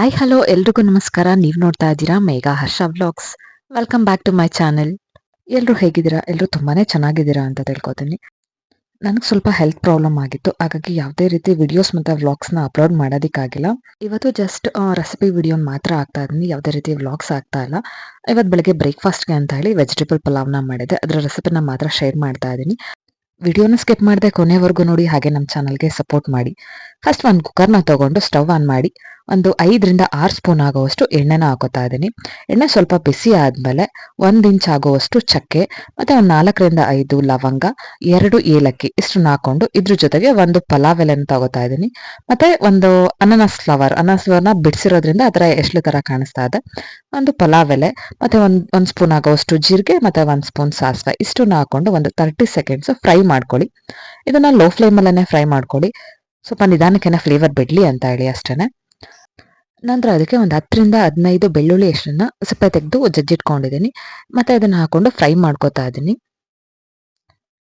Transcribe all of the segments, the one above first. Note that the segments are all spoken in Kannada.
ಹಾಯ್ ಹಲೋ ಎಲ್ರಿಗೂ ನಮಸ್ಕಾರ. ನೀವು ನೋಡ್ತಾ ಇದ್ದೀರಾ Megha Harsha vlogs. Welcome back to my channel. ಎಲ್ಲರೂ ಹೇಗಿದ್ದೀರಾ? ಎಲ್ಲರೂ ತುಂಬಾನೇ ಚೆನ್ನಾಗಿದ್ದೀರಾ ಅಂತ ತಿಳ್ಕೊತೀನಿ. ನನಗೆ ಸ್ವಲ್ಪ ಹೆಲ್ತ್ ಪ್ರಾಬ್ಲಮ್ ಆಗಿತ್ತು, ಹಾಗಾಗಿ ಯಾವುದೇ ರೀತಿ ವಿಡಿಯೋಸ್ ಮತ್ತು ವ್ಲಾಗ್ಸ್ನ ಅಪ್ಲೋಡ್ ಮಾಡೋದಕ್ಕಾಗಿಲ್ಲ. ಇವತ್ತು ಜಸ್ಟ್ ರೆಸಿಪಿ ವಿಡಿಯೋನ ಮಾತ್ರ ಆಗ್ತಾ ಇದ್ದೀನಿ, ಯಾವುದೇ ರೀತಿ ವ್ಲಾಗ್ಸ್ ಆಗ್ತಾ ಇಲ್ಲ. ಇವತ್ತು ಬೆಳಗ್ಗೆ ಬ್ರೇಕ್ಫಾಸ್ಟ್ಗೆ ಅಂತ ಹೇಳಿ ವೆಜಿಟೇಬಲ್ ಪಲಾವ್ನ ಮಾಡಿದೆ, ಅದರ ರೆಸಿಪಿನ ಮಾತ್ರ ಶೇರ್ ಮಾಡ್ತಾ ಇದ್ದೀನಿ. ವಿಡಿಯೋನ ಸ್ಕಿಪ್ ಮಾಡದೆ ಕೊನೆವರೆಗೂ ನೋಡಿ, ಹಾಗೆ ನಮ್ಮ ಚಾನಲ್ಗೆ ಸಪೋರ್ಟ್ ಮಾಡಿ. ಫಸ್ಟ್ ಒಂದು ಕುಕ್ಕರ್ನ ತೊಗೊಂಡು ಸ್ಟವ್ ಆನ್ ಮಾಡಿ ಒಂದು 5ರಿಂದ 6 ಸ್ಪೂನ್ ಆಗುವಷ್ಟು ಎಣ್ಣೆನ ಹಾಕೋತಾ ಇದ್ದೀನಿ. ಎಣ್ಣೆ ಸ್ವಲ್ಪ ಬಿಸಿ ಆದಮೇಲೆ 1 ಇಂಚ್ ಆಗುವಷ್ಟು ಚಕ್ಕೆ ಮತ್ತು ಒಂದು 4ರಿಂದ 5 ಲವಂಗ, 2 ಏಲಕ್ಕಿ ಇಷ್ಟನ್ನ ಹಾಕೊಂಡು ಇದ್ರ ಜೊತೆಗೆ ಒಂದು ಪಲಾವ್ ಎಲೆನ ತಗೋತಾ ಇದ್ದೀನಿ. ಮತ್ತು ಒಂದು ಅನಾನಸ್ ಫ್ಲವರ್ನ ಬಿಡಿಸಿರೋದ್ರಿಂದ ಆ ಥರ ಎಷ್ಟ್ಲು ಥರ ಕಾಣಿಸ್ತಾ ಇದೆ. ಒಂದು ಪಲಾವ್ ಎಲೆ ಮತ್ತು ಒಂದು ಸ್ಪೂನ್ ಆಗುವಷ್ಟು ಜೀರಿಗೆ ಮತ್ತು 1 ಸ್ಪೂನ್ ಸಾಸಿವೆ ಇಷ್ಟನ್ನ ಹಾಕೊಂಡು ಒಂದು 30 ಸೆಕೆಂಡ್ಸ್ ಫ್ರೈ ಮಾಡ್ಕೊಳ್ಳಿ. ಇದನ್ನು ಲೋ ಫ್ಲೇಮಲ್ಲೇ ಫ್ರೈ ಮಾಡ್ಕೊಳ್ಳಿ, ಸ್ವಲ್ಪ ನಿಧಾನಕ್ಕೆ ಫ್ಲೇವರ್ ಬಿಡಲಿ ಅಂತ ಹೇಳಿ ಅಷ್ಟೇ. ನಂತರ ಅದಕ್ಕೆ ಒಂದು 10ರಿಂದ 15 ಬೆಳ್ಳುಳ್ಳಿ ಎಷ್ಟನ್ನ ಸಿಪ್ಪೆ ತೆಗೆದು ಜಜ್ಜಿಟ್ಕೊಂಡಿದ್ದೀನಿ, ಮತ್ತು ಅದನ್ನು ಹಾಕೊಂಡು ಫ್ರೈ ಮಾಡ್ಕೋತಾ ಇದ್ದೀನಿ.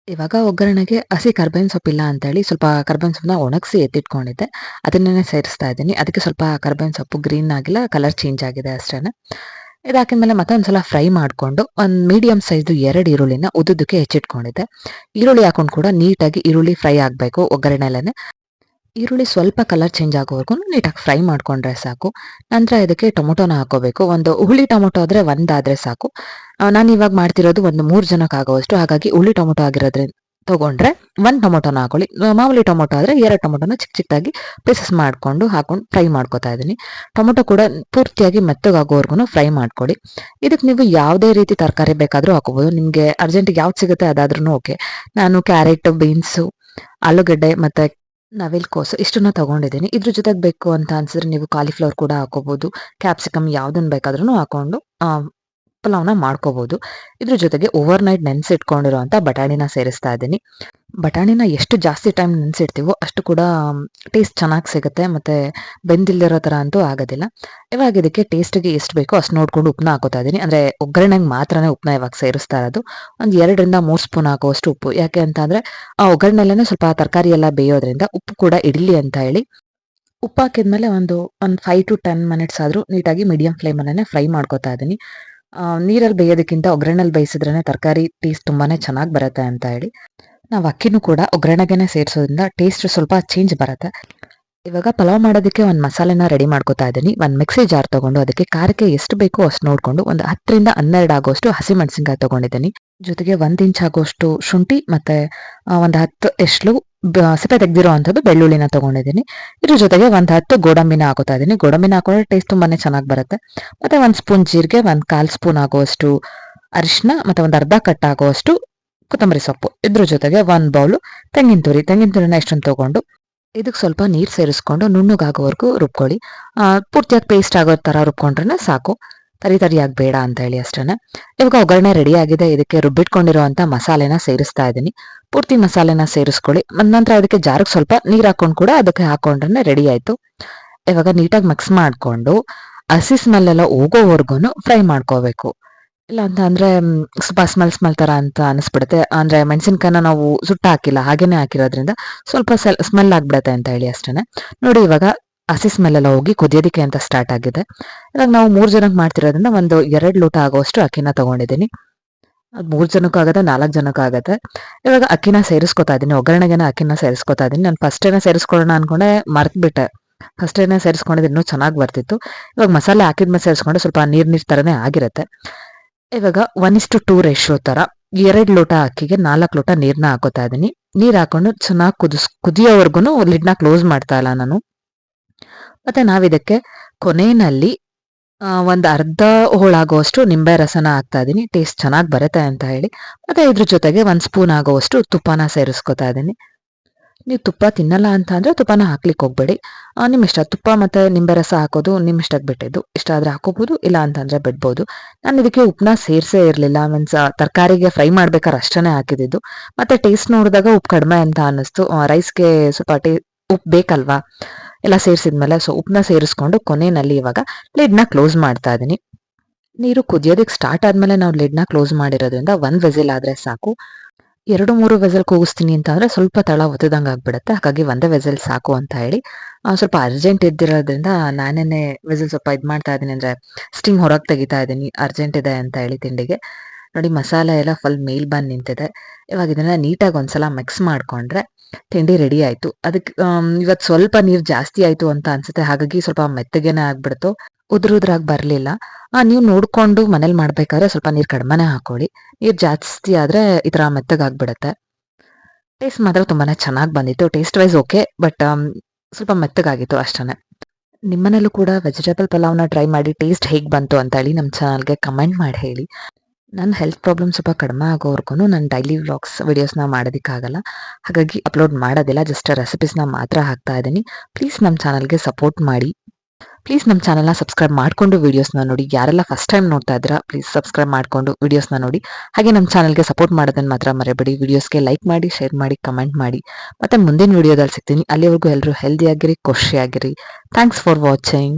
ಇವಾಗ ಒಗ್ಗರಣೆಗೆ ಹಸಿ ಕರ್ಬೇವಿನ ಸೊಪ್ಪಿಲ್ಲ ಅಂತೇಳಿ ಸ್ವಲ್ಪ ಕರ್ಬೇವಿನ ಸೊಪ್ಪನ್ನ ಒಣಗಿಸಿ ಎತ್ತಿಟ್ಕೊಂಡಿದ್ದೆ, ಅದನ್ನೇ ಸೇರಿಸ್ತಾ ಇದ್ದೀನಿ. ಅದಕ್ಕೆ ಸ್ವಲ್ಪ ಕರ್ಬೇವಿನ ಸೊಪ್ಪು ಗ್ರೀನ್ ಆಗಿಲ್ಲ, ಕಲರ್ ಚೇಂಜ್ ಆಗಿದೆ ಅಷ್ಟೇ. ಇದಾಕಿದ್ಮೇಲೆ ಮತ್ತೆ ಒಂದ್ಸಲ ಫ್ರೈ ಮಾಡಿಕೊಂಡು ಒಂದು ಮೀಡಿಯಮ್ ಸೈಜ್ದು 2 ಈರುಳ್ಳಿನ ಉದ್ದುದಕ್ಕೆ ಹೆಚ್ಚಿಟ್ಕೊಂಡಿದ್ದೆ. ಈರುಳ್ಳಿ ಹಾಕೊಂಡು ಕೂಡ ನೀಟಾಗಿ ಈರುಳ್ಳಿ ಫ್ರೈ ಆಗಬೇಕು ಒಗ್ಗರಣೆಲೇ. ಈರುಳ್ಳಿ ಸ್ವಲ್ಪ ಕಲರ್ ಚೇಂಜ್ ಆಗೋವರೆಗೂ ನೀಟಾಗಿ ಫ್ರೈ ಮಾಡ್ಕೊಂಡ್ರೆ ಸಾಕು. ನಂತರ ಇದಕ್ಕೆ ಟೊಮೊಟೊನ ಹಾಕೋಬೇಕು. ಒಂದು ಹುಳಿ ಟೊಮೊಟೊ ಆದರೆ ಒಂದಾದರೆ ಸಾಕು. ನಾನು ಇವಾಗ ಮಾಡ್ತಿರೋದು ಒಂದು 3 ಜನಕ್ಕೆ ಆಗೋವಷ್ಟು, ಹಾಗಾಗಿ ಹುಳಿ ಟೊಮೊಟೊ ಆಗಿರೋದ್ರಿಂದ ತೊಗೊಂಡ್ರೆ 1 ಟೊಮೊಟೊನ ಹಾಕೊಳ್ಳಿ. ಮಾಮೂಲಿ ಟೊಮೊಟೊ ಆದರೆ 2 ಟೊಮೊಟೊನ ಚಿಕ್ಕ ಚಿಕ್ಕದಾಗಿ ಪೀಸಸ್ ಹಾಕೊಂಡು ಫ್ರೈ ಮಾಡ್ಕೊತಾ ಇದ್ದೀನಿ. ಟೊಮೊಟೊ ಕೂಡ ಪೂರ್ತಿಯಾಗಿ ಮೆತ್ತಗಾಗೋವರೆಗೂ ಫ್ರೈ ಮಾಡ್ಕೊಳ್ಳಿ. ಇದಕ್ಕೆ ನೀವು ಯಾವುದೇ ರೀತಿ ತರಕಾರಿ ಬೇಕಾದರೂ ಹಾಕೋಬೋದು, ನಿಮಗೆ ಅರ್ಜೆಂಟಿಗೆ ಯಾವ್ದು ಸಿಗುತ್ತೆ ಅದಾದ್ರೂ ಓಕೆ. ನಾನು ಕ್ಯಾರೆಟ್, ಬೀನ್ಸು, ಆಲೂಗಡ್ಡೆ ಮತ್ತು ನವಿಲುಕೋಸು ಇಷ್ಟನ್ನ ತೊಗೊಂಡಿದ್ದೀನಿ. ಇದ್ರ ಜೊತೆಗೆ ಬೇಕು ಅಂತ ಅನ್ಸಿದ್ರೆ ನೀವು ಕಾಲಿಫ್ಲವರ್ ಕೂಡ ಹಾಕೋಬೋದು, ಕ್ಯಾಪ್ಸಿಕಮ್ ಯಾವುದನ್ನು ಬೇಕಾದ್ರೂ ಹಾಕೊಂಡು ಪಲಾವ್ನ ಮಾಡ್ಕೋಬೋದು. ಇದ್ರ ಜೊತೆಗೆ ಓವರ್ ನೈಟ್ ನೆನೆಸಿಟ್ಕೊಂಡಿರೋಂಥ ಬಟಾಣಿನ ಸೇರಿಸ್ತಾ ಇದ್ದೀನಿ. ಬಟಾಣಿನ ಎಷ್ಟು ಜಾಸ್ತಿ ಟೈಮ್ ನೆನೆಸಿಡ್ತೀವೋ ಅಷ್ಟು ಕೂಡ ಟೇಸ್ಟ್ ಚೆನ್ನಾಗಿ ಸಿಗುತ್ತೆ, ಮತ್ತು ಬೆಂದಿಲ್ದಿರೋ ಥರ ಅಂತೂ ಆಗೋದಿಲ್ಲ. ಇವಾಗ ಇದಕ್ಕೆ ಟೇಸ್ಟಿಗೆ ಎಷ್ಟು ಬೇಕೋ ಅಷ್ಟು ನೋಡಿಕೊಂಡು ಉಪ್ಪನ್ನ ಹಾಕೋತಾ ಇದ್ದೀನಿ. ಅಂದರೆ ಒಗ್ಗರಣೆಗೆ ಮಾತ್ರನೇ ಉಪ್ಪನ್ನ ಇವಾಗ ಸೇರಿಸ್ತಾ ಇರೋದು. ಒಂದು 2ರಿಂದ 3 ಸ್ಪೂನ್ ಹಾಕೋವಷ್ಟು ಉಪ್ಪು, ಯಾಕೆ ಅಂತ ಅಂದರೆ ಆ ಒಗ್ಗರಣೆಲ್ಲೇ ಸ್ವಲ್ಪ ತರಕಾರಿ ಎಲ್ಲ ಬೇಯೋದ್ರಿಂದ ಉಪ್ಪು ಕೂಡ ಇಡಲಿ ಅಂತ ಹೇಳಿ. ಉಪ್ಪು ಹಾಕಿದ್ಮೇಲೆ ಒಂದು 5 to 10 ಮಿನಿಟ್ಸ್ ಆದರೂ ನೀಟಾಗಿ ಮೀಡಿಯಂ ಫ್ಲೇಮಲ್ಲೇ ಫ್ರೈ ಮಾಡ್ಕೋತಾ ಇದ್ದೀನಿ. ನೀರಲ್ಲಿ ಬೇಯೋದಕ್ಕಿಂತ ಒಗ್ಗರಣೆಲಿ ಬೇಯಿಸಿದ್ರೇ ತರಕಾರಿ ಟೇಸ್ಟ್ ತುಂಬಾ ಚೆನ್ನಾಗಿ ಬರುತ್ತೆ ಅಂತ ಹೇಳಿ. ನಾವು ಅಕ್ಕಿನೂ ಕೂಡ ಒಗ್ಗರಣೆಗೆ ಸೇರಿಸೋದ್ರಿಂದ ಟೇಸ್ಟ್ ಸ್ವಲ್ಪ ಚೇಂಜ್ ಬರುತ್ತೆ. ಇವಾಗ ಪಲಾವ್ ಮಾಡೋದಕ್ಕೆ ಒಂದು ಮಸಾಲೆನ ರೆಡಿ ಮಾಡ್ಕೋತಾ ಇದ್ದೀನಿ. ಒಂದು ಮಿಕ್ಸಿ ಜಾರ್ ತೊಗೊಂಡು ಅದಕ್ಕೆ ಖಾರಕ್ಕೆ ಎಷ್ಟು ಬೇಕೋ ಅಷ್ಟು ನೋಡಿಕೊಂಡು ಒಂದು 10ರಿಂದ 12 ಆಗೋಷ್ಟು ಹಸಿಮೆಣಸಿನ್ಕಾಯಿ ತೊಗೊಂಡಿದ್ದೀನಿ. ಜೊತೆಗೆ 1 ಇಂಚ್ ಆಗೋಷ್ಟು ಶುಂಠಿ ಮತ್ತು ಒಂದು 10 ಎಸ್ಳು ಸಿಪ್ಪೆ ತೆಗೆದಿರೋ ಅಂಥದ್ದು ಬೆಳ್ಳುಳ್ಳಿನ ತೊಗೊಂಡಿದ್ದೀನಿ. ಇದ್ರ ಜೊತೆಗೆ ಒಂದು 10 ಗೋಡಂಬಿನ ಹಾಕೋತಾ ಇದ್ದೀನಿ. ಗೋಡಂಬಿನ ಹಾಕೊಂಡ್ರೆ ಟೇಸ್ಟ್ ತುಂಬಾ ಚೆನ್ನಾಗಿ ಬರುತ್ತೆ. ಮತ್ತು 1 ಸ್ಪೂನ್ ಜೀರಿಗೆ, 1/4 ಸ್ಪೂನ್ ಆಗುವಷ್ಟು ಅರಿಶಿನ ಮತ್ತು ಒಂದು ಅರ್ಧ ಕಟ್ ಆಗುವಷ್ಟು ಕೊತ್ತಂಬರಿ ಸೊಪ್ಪು. ಇದ್ರ ಜೊತೆಗೆ 1 ಬೌಲು ತೆಂಗಿನ ತುರಿನ ಇಷ್ಟೊಂದು ತೊಗೊಂಡು ಇದಕ್ಕೆ ಸ್ವಲ್ಪ ನೀರು ಸೇರಿಸ್ಕೊಂಡು ನುಣ್ಣಗಾಗೋವರೆಗೂ ರುಬ್ಕೊಳ್ಳಿ. ಪೂರ್ತಿಯಾಗಿ ಪೇಸ್ಟ್ ಆಗೋ ಥರ ರುಬ್ಕೊಂಡ್ರೆ ಸಾಕು, ತರಿಯಾಗಿ ಬೇಡ ಅಂತ ಹೇಳಿ ಅಷ್ಟೇ. ಇವಾಗ ಒಗ್ಗರಣೆ ರೆಡಿ ಆಗಿದೆ. ಇದಕ್ಕೆ ರುಬ್ಬಿಟ್ಕೊಂಡಿರೋ ಅಂಥ ಮಸಾಲೆನ ಸೇರಿಸ್ತಾ ಇದ್ದೀನಿ. ಪೂರ್ತಿ ಮಸಾಲೆನ ಸೇರಿಸ್ಕೊಳ್ಳಿ. ನಂತರ ಅದಕ್ಕೆ ಜಾರಿಗೆ ಸ್ವಲ್ಪ ನೀರು ಹಾಕೊಂಡು ಕೂಡ ಅದಕ್ಕೆ ಹಾಕೊಂಡ್ರೆ ರೆಡಿ ಆಯಿತು. ಇವಾಗ ನೀಟಾಗಿ ಮಿಕ್ಸ್ ಮಾಡಿಕೊಂಡು ಹಸಿ ಸ್ಮೆಲ್ಲೆಲ್ಲ ಹೋಗೋವರೆಗೂ ಫ್ರೈ ಮಾಡ್ಕೋಬೇಕು. ಇಲ್ಲ ಅಂತ ಅಂದರೆ ಸ್ವಲ್ಪ ಸ್ಮೆಲ್ ಥರ ಅಂತ ಅನಿಸ್ಬಿಡುತ್ತೆ. ಅಂದರೆ ಮೆಣಸಿನ್ಕಾಯಿನ ನಾವು ಸುಟ್ಟು ಹಾಕಿಲ್ಲ, ಹಾಗೇನೆ ಹಾಕಿರೋದ್ರಿಂದ ಸ್ವಲ್ಪ ಸ್ಮೆಲ್ ಆಗಿಬಿಡುತ್ತೆ ಅಂತ ಹೇಳಿ ಅಷ್ಟೇ. ನೋಡಿ ಇವಾಗ ಹಸಿ ಸ್ಮೆಲ್ ಎಲ್ಲ ಹೋಗಿ ಕುದಿಯೋದಕ್ಕೆ ಅಂತ ಸ್ಟಾರ್ಟ್ ಆಗಿದೆ. ಇವಾಗ ನಾವು 3 ಜನಕ್ಕೆ ಮಾಡ್ತಿರೋದ್ರಿಂದ ಒಂದು 2 ಲೋಟ ಆಗೋಷ್ಟು ಅಕ್ಕಿನ ತೊಗೊಂಡಿದ್ದೀನಿ. ಅದು 3 ಜನಕ್ಕೂ ಆಗುತ್ತೆ, 4 ಜನಕ್ಕೂ ಆಗುತ್ತೆ. ಇವಾಗ ಅಕ್ಕಿನ ಸೇರಿಸ್ಕೊತಾ ಇದ್ದೀನಿ, ಒಗ್ಗರಣೆಗೆನ ಅಕ್ಕಿನ ಸೇರಿಸ್ಕೊತಾ ಇದ್ದೀನಿ. ನಾನು ಫಸ್ಟೇನೆ ಸೇರಿಸ್ಕೊಳ್ಳೋಣ ಅಂದ್ಕೊಂಡೆ, ಮರ್ತುಬಿಟ್ಟೆ. ಫಸ್ಟೇನೆ ಸೇರಿಸ್ಕೊಂಡಿದ್ರೆ ಇನ್ನೂ ಚೆನ್ನಾಗಿ ಬರ್ತಿತ್ತು. ಇವಾಗ ಮಸಾಲೆ ಹಾಕಿದ್ಮೇಲೆ ಸೇರಿಸ್ಕೊಂಡೆ ಸ್ವಲ್ಪ ನೀರು ಥರನೇ ಆಗಿರುತ್ತೆ. ಇವಾಗ 1:2 ರೇಷಿಯೋ ಥರ 2 ಲೋಟ ಅಕ್ಕಿಗೆ 4 ಲೋಟ ನೀರನ್ನ ಹಾಕೋತಾ ಇದ್ದೀನಿ. ನೀರು ಹಾಕೊಂಡು ಚೆನ್ನಾಗಿ ಕುದಿಯೋವರೆಗೂ ಲಿಡ್ನ ಕ್ಲೋಸ್ ಮಾಡ್ತಾ ಇಲ್ಲ ನಾನು. ಮತ್ತು ನಾವಿದಕ್ಕೆ ಕೊನೆಯಲ್ಲಿ ಒಂದು ಅರ್ಧ ಹೋಳಾಗುವಷ್ಟು ನಿಂಬೆ ರಸನ ಹಾಕ್ತಾ ಇದ್ದೀನಿ, ಟೇಸ್ಟ್ ಚೆನ್ನಾಗಿ ಬರುತ್ತೆ ಅಂತ ಹೇಳಿ. ಮತ್ತು ಇದ್ರ ಜೊತೆಗೆ 1 ಸ್ಪೂನ್ ಆಗೋವಷ್ಟು ತುಪ್ಪನ ಸೇರಿಸ್ಕೊತಾ ಇದ್ದೀನಿ. ನೀವು ತುಪ್ಪ ತಿನ್ನಲ್ಲ ಅಂತ ಅಂದರೆ ತುಪ್ಪನ ಹಾಕ್ಲಿಕ್ಕೆ ಹೋಗಬೇಡಿ, ನಿಮ್ಮ ಇಷ್ಟ. ತುಪ್ಪ ಮತ್ತು ನಿಂಬೆ ರಸ ಹಾಕೋದು ನಿಮ್ಮ ಇಷ್ಟಕ್ಕೆ ಬಿಟ್ಟಿದ್ದು. ಇಷ್ಟ ಆದರೆ ಹಾಕೋಬೋದು, ಇಲ್ಲ ಅಂತಂದರೆ ಬಿಡ್ಬೋದು. ನಾನು ಇದಕ್ಕೆ ಉಪ್ಪನ್ನ ಸೇರಿಸೇ ಇರಲಿಲ್ಲ. ಮೀನ್ಸ್ ತರಕಾರಿಗೆ ಫ್ರೈ ಮಾಡ್ಬೇಕಾದ್ರೆ ಅಷ್ಟೇ ಹಾಕಿದ್ದು. ಮತ್ತು ಟೇಸ್ಟ್ ನೋಡಿದಾಗ ಉಪ್ಪು ಕಡಿಮೆ ಅಂತ ಅನ್ನಿಸ್ತು. ರೈಸ್ಗೆ ಸ್ವಲ್ಪ ಉಪ್ಪು ಬೇಕಲ್ವಾ ಎಲ್ಲ ಸೇರಿಸಿದ್ಮೇಲೆ. ಸೊ ಉಪ್ಪನ್ನ ಸೇರಿಸ್ಕೊಂಡು ಕೊನೆಯಲ್ಲಿ ಇವಾಗ ಲಿಡ್ನ ಕ್ಲೋಸ್ ಮಾಡ್ತಾ ಇದ್ದೀನಿ. ನೀರು ಕುದಿಯೋದಕ್ಕೆ ಸ್ಟಾರ್ಟ್ ಆದಮೇಲೆ ನಾವು ಲಿಡ್ನ ಕ್ಲೋಸ್ ಮಾಡಿರೋದ್ರಿಂದ 1 ವಿಸಿಲ್ ಆದರೆ ಸಾಕು. 2-3 ವೆಸಲ್ ಕೂಗಿಸ್ತೀನಿ ಅಂತ ಅಂದ್ರೆ ಸ್ವಲ್ಪ ತಳ ಒತ್ತದಂಗೆ ಆಗ್ಬಿಡುತ್ತೆ. ಹಾಗಾಗಿ ಒಂದೇ ವೆಸಲ್ ಸಾಕು ಅಂತ ಹೇಳಿ ಸ್ವಲ್ಪ ಅರ್ಜೆಂಟ್ ಇದ್ದಿರೋದ್ರಿಂದ ನಾನೇನೆ ವೆಸಲ್ ಸ್ವಲ್ಪ ಮಾಡ್ತಾ ಇದ್ದೀನಿ, ಅಂದ್ರೆ ಸ್ಟಿಂಗ್ ಹೊರಗೆ ತೆಗಿತಾ ಇದ್ದೀನಿ, ಅರ್ಜೆಂಟ್ ಇದೆ ಅಂತ ಹೇಳಿ ತಿಂಡಿಗೆ. ನೋಡಿ ಮಸಾಲೆ ಎಲ್ಲ ಫುಲ್ ಮೇಲ್ ಬಂದು ನಿಂತಿದೆ. ಇವಾಗ ಇದನ್ನ ನೀಟಾಗಿ ಒಂದ್ಸಲ ಮಿಕ್ಸ್ ಮಾಡ್ಕೊಂಡ್ರೆ ತಿಂಡಿ ರೆಡಿ ಆಯ್ತು. ಅದಕ್ಕೆ ಇವತ್ತು ಸ್ವಲ್ಪ ನೀರು ಜಾಸ್ತಿ ಆಯ್ತು ಅಂತ ಅನ್ಸುತ್ತೆ, ಹಾಗಾಗಿ ಸ್ವಲ್ಪ ಮೆತ್ತಗೆನೆ ಆಗ್ಬಿಡ್ತು, ಉದ್ರಾಗಿ ಬರಲಿಲ್ಲ. ನೀವು ನೋಡ್ಕೊಂಡು ಮನೇಲಿ ಮಾಡ್ಬೇಕಾದ್ರೆ ಸ್ವಲ್ಪ ನೀರು ಕಡಿಮೆನೇ ಹಾಕೊಳ್ಳಿ. ನೀರು ಜಾಸ್ತಿ ಆದ್ರೆ ಈ ಥರ ಮೆತ್ತಗಾಗ್ಬಿಡುತ್ತೆ. ಟೇಸ್ಟ್ ಮಾತ್ರ ತುಂಬಾನೇ ಚೆನ್ನಾಗಿ ಬಂದಿತ್ತು. ಟೇಸ್ಟ್ ವೈಸ್ ಓಕೆ, ಬಟ್ ಸ್ವಲ್ಪ ಮೆತ್ತಗಾಗಿತ್ತು ಅಷ್ಟೇ. ನಿಮ್ಮನೇಲೂ ಕೂಡ ವೆಜಿಟೇಬಲ್ ಪಲಾವ್ನ ಟ್ರೈ ಮಾಡಿ ಟೇಸ್ಟ್ ಹೇಗೆ ಬಂತು ಅಂತ ಹೇಳಿ ನಮ್ಮ ಚಾನಲ್ಗೆ ಕಮೆಂಟ್ ಮಾಡಿ ಹೇಳಿ. ನನ್ನ ಹೆಲ್ತ್ ಪ್ರಾಬ್ಲಮ್ ಸ್ವಲ್ಪ ಕಡಿಮೆ ಆಗೋವರೆಗೂ ನಾನು ಡೈಲಿ ವ್ಲಾಗ್ಸ್ ವಿಡಿಯೋಸ್ನ ಮಾಡೋದಕ್ಕಾಗಲ್ಲ, ಹಾಗಾಗಿ ಅಪ್ಲೋಡ್ ಮಾಡೋದಿಲ್ಲ, ಜಸ್ಟ್ ರೆಸಿಪೀಸ್ನ ಮಾತ್ರ ಹಾಕ್ತಾ ಇದ್ದೀನಿ. ಪ್ಲೀಸ್ ನಮ್ಮ ಚಾನಲ್ಗೆ ಸಪೋರ್ಟ್ ಮಾಡಿ. ಪ್ಲೀಸ್ ನಮ್ಮ ಚಾನಲ್ನ ಸಬ್ಸ್ಕ್ರೈಬ್ ಮಾಡಿಕೊಂಡು ವೀಡಿಯೋಸ್ನ ನೋಡಿ. ಯಾರೆಲ್ಲ ಫಸ್ಟ್ ಟೈಮ್ ನೋಡ್ತಾ ಇದ್ದೀರಾ ಪ್ಲೀಸ್ ಸಬ್ಸ್ಕ್ರೈಬ್ ಮಾಡಿಕೊಂಡು ವೀಡಿಯೋಸ್ನ ನೋಡಿ. ಹಾಗೆ ನಮ್ಮ ಚಾನಲ್ಗೆ ಸಪೋರ್ಟ್ ಮಾಡೋದನ್ನು ಮಾತ್ರ ಮರೆಯಬೇಡಿ. ವೀಡಿಯೋಸ್ಗೆ ಲೈಕ್ ಮಾಡಿ, ಶೇರ್ ಮಾಡಿ, ಕಮೆಂಟ್ ಮಾಡಿ. ಮತ್ತೆ ಮುಂದಿನ ವೀಡಿಯೋದಲ್ಲಿ ಸಿಗ್ತೀನಿ. ಅಲ್ಲಿವರೆಗೂ ಎಲ್ಲರೂ ಹೆಲ್ದಿಯಾಗಿರಿ, ಖುಷಿಯಾಗಿರಿ. Thanks for watching.